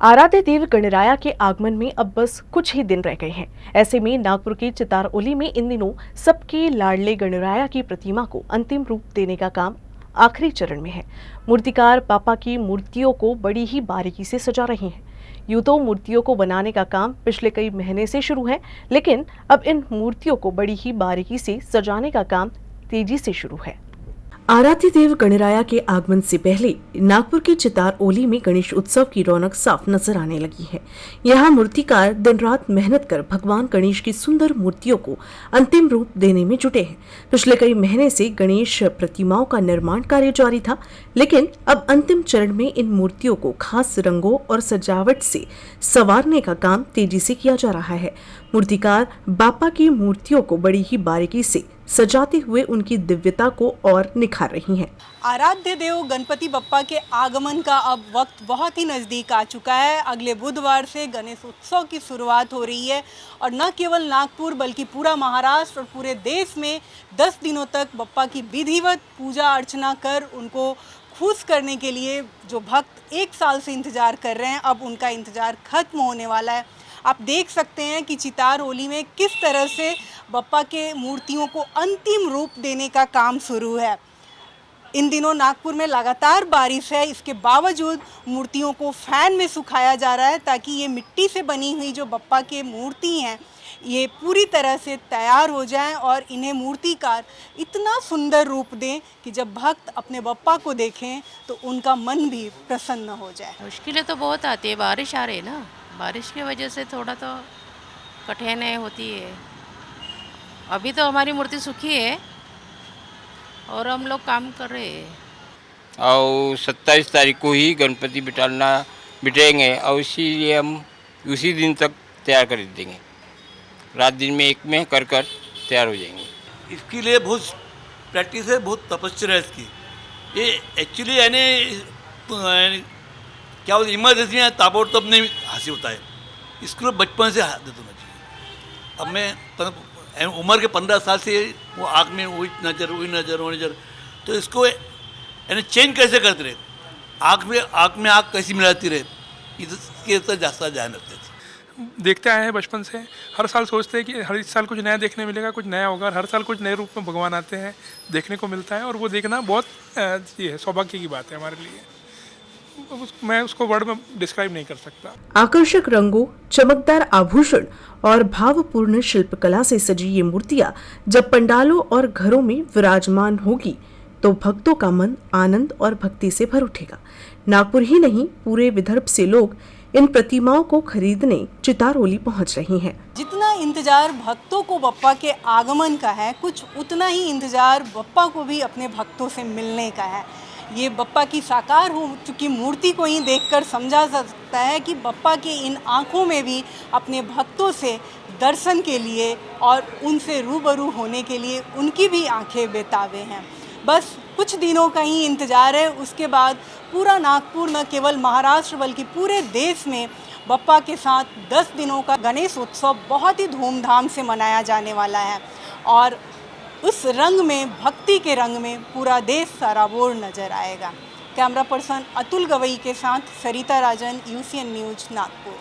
आराध्य देव गणराया के आगमन में अब बस कुछ ही दिन रह गए हैं। ऐसे में नागपुर के चितारओली में इन दिनों सबके लाडले गणराया की प्रतिमा को अंतिम रूप देने का काम आखिरी चरण में है। मूर्तिकार बापा की मूर्तियों को बड़ी ही बारीकी से सजा रहे हैं। यूं तो मूर्तियों को बनाने का काम पिछले कई महीने से शुरू है, लेकिन अब इन मूर्तियों को बड़ी ही बारीकी से सजाने का काम तेजी से शुरू है। आराध्य देव गणराया के आगमन से पहले नागपुर के चितारओली में गणेश उत्सव की रौनक साफ नजर आने लगी है। यहाँ मूर्तिकार दिन रात मेहनत कर भगवान गणेश की सुंदर मूर्तियों को अंतिम रूप देने में जुटे हैं। पिछले कई महीने से गणेश प्रतिमाओं का निर्माण कार्य जारी था, लेकिन अब अंतिम चरण में इन मूर्तियों को खास रंगों और सजावट से संवारने का काम तेजी से किया जा रहा है। मूर्तिकार बापा की मूर्तियों को बड़ी ही बारीकी से सजाते हुए उनकी दिव्यता को और निखार रही हैं। आराध्य देव गणपति बप्पा के आगमन का अब वक्त बहुत ही नज़दीक आ चुका है। अगले बुधवार से गणेश उत्सव की शुरुआत हो रही है और न केवल नागपुर बल्कि पूरा महाराष्ट्र और पूरे देश में 10 दिनों तक बप्पा की विधिवत पूजा अर्चना कर उनको खुश करने के लिए जो भक्त 1 साल से इंतज़ार कर रहे हैं, अब उनका इंतज़ार खत्म होने वाला है। आप देख सकते हैं कि चितारओली में किस तरह से बप्पा के मूर्तियों को अंतिम रूप देने का काम शुरू है। इन दिनों नागपुर में लगातार बारिश है, इसके बावजूद मूर्तियों को फैन में सुखाया जा रहा है ताकि ये मिट्टी से बनी हुई जो बप्पा की मूर्ति हैं ये पूरी तरह से तैयार हो जाएं और इन्हें मूर्तिकार इतना सुंदर रूप दें कि जब भक्त अपने बप्पा को देखें तो उनका मन भी प्रसन्न हो जाए। मुश्किलें तो बहुत आती है, बारिश आ रही है ना, बारिश की वजह से थोड़ा तो कठिनाई होती है। अभी तो हमारी मूर्ति सूखी है और हम लोग काम कर रहे हैं। और 27 तारीख को ही गणपति बिठाएंगे और इसीलिए हम उसी दिन तक तैयार कर देंगे। रात दिन में एक में कर तैयार हो जाएंगे। इसके लिए बहुत प्रैक्टिस है, बहुत तपस्या है इसकी। ये एक्चुअली यानी क्या बोलते इमरजेंसी में ताबड़तोड़ नहीं हासिल होता है। इसको बचपन से आदत होना चाहिए। अब मैं उम्र के 15 साल से वो आँख में वही नज़र तो इसको यानी चेंज कैसे करते रहे, आँख में आँख कैसी मिलाती रहे, इसके तो ज़्यादा ध्यान रखते थे। देखते आए हैं बचपन से, हर साल सोचते हैं कि हर साल कुछ नया देखने मिलेगा, कुछ नया होगा। हर साल कुछ नए रूप में भगवान आते हैं, देखने को मिलता है और वो देखना बहुत ये है, सौभाग्य की बात है हमारे लिए। मैं उसको वर्ड में डिस्क्राइब नहीं कर सकता। आकर्षक रंगों, चमकदार आभूषण और भावपूर्ण शिल्पकला से सजी ये मूर्तियां जब पंडालों और घरों में विराजमान होगी तो भक्तों का मन आनंद और भक्ति से भर उठेगा। नागपुर ही नहीं, पूरे विदर्भ से लोग इन प्रतिमाओं को खरीदने चितारओली पहुंच रही हैं। जितना इंतजार भक्तों को बप्पा के आगमन का है, कुछ उतना ही इंतजार बप्पा को भी अपने भक्तों से मिलने का है। ये बप्पा की साकार हो चुकी मूर्ति को ही देखकर समझा जा सकता है कि बप्पा के इन आँखों में भी अपने भक्तों से दर्शन के लिए और उनसे रूबरू होने के लिए उनकी भी आंखें बेताबे हैं। बस कुछ दिनों का ही इंतज़ार है, उसके बाद पूरा नागपुर न केवल महाराष्ट्र बल्कि पूरे देश में बप्पा के साथ 10 दिनों का गणेश उत्सव बहुत ही धूमधाम से मनाया जाने वाला है और उस रंग में, भक्ति के रंग में पूरा देश सराबोर नजर आएगा। कैमरा पर्सन अतुल गवई के साथ सरिता राजन, UCN न्यूज़, नागपुर।